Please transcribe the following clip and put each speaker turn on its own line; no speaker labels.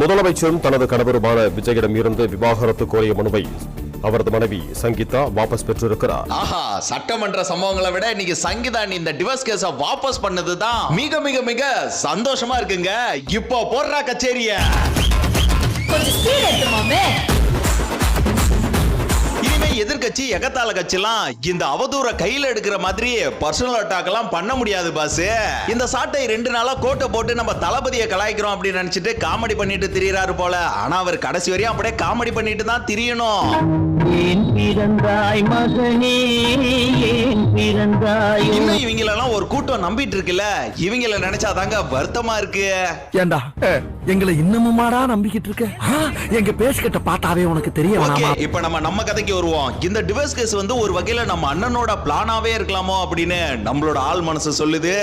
முதலமைச்சரும் தனது கணவருமான விஜயிடம் இருந்து விவாகரத்து கோரிய மனுவை அவரது மனைவி சங்கீதா வாபஸ் பெற்றிருக்கிறார்.
ஆஹா, சட்டமன்ற சம்பவங்களை விட இன்னைக்கு சங்கீதா இந்த டிவோர்ஸ் கேஸ வாபஸ் பண்ணதுதான் மிக மிக மிக சந்தோஷமா இருக்குங்க. இப்போ போடுறா கச்சேரிய.
கொஞ்சம் ஸ்பீட் எடுத்துமாமே.
இனிமே எதிர்கட்சி எகத்தால கட்சிலாம் இந்த அவதூற கையில எடுக்கிற மாதிரி பர்சனல் அட்டாக் எல்லாம் பண்ண முடியாது பாஸ். இந்த சாட்டை 2 நாளா கோட்டை போட்டு நம்ம தளபதியை கலாய்க்கிறோம் அப்படின்னு நினைச்சிட்டு காமெடி பண்ணிட்டு திரியறாரு போல. ஆனா அவர் கடைசி வரையும் அப்படியே காமெடி பண்ணிட்டு தான் திரியணும். இன்னும் இவங்களெல்லாம் ஒரு கூட்டம் நம்பிட்டு இருக்குல்ல, இவங்கள நினைச்சாதாங்க வருத்தமா இருக்கு.
ஏண்டா எங்களை இன்னமுமாடா நம்பிக்கிட்டு இருக்க? எங்க பேசிக்கிட்ட பார்த்தாவே உனக்கு தெரிய வேணாமா?
இப்ப நம்ம கதைக்கு வருவோம். இந்த டிவோர்ஸ் கேஸ் வந்து ஒரு வகையில நம்ம அண்ணனோட பிளானாவே இருக்கலாமோ அப்படின்னு நம்மளோட ஆள் மனசு சொல்லுது.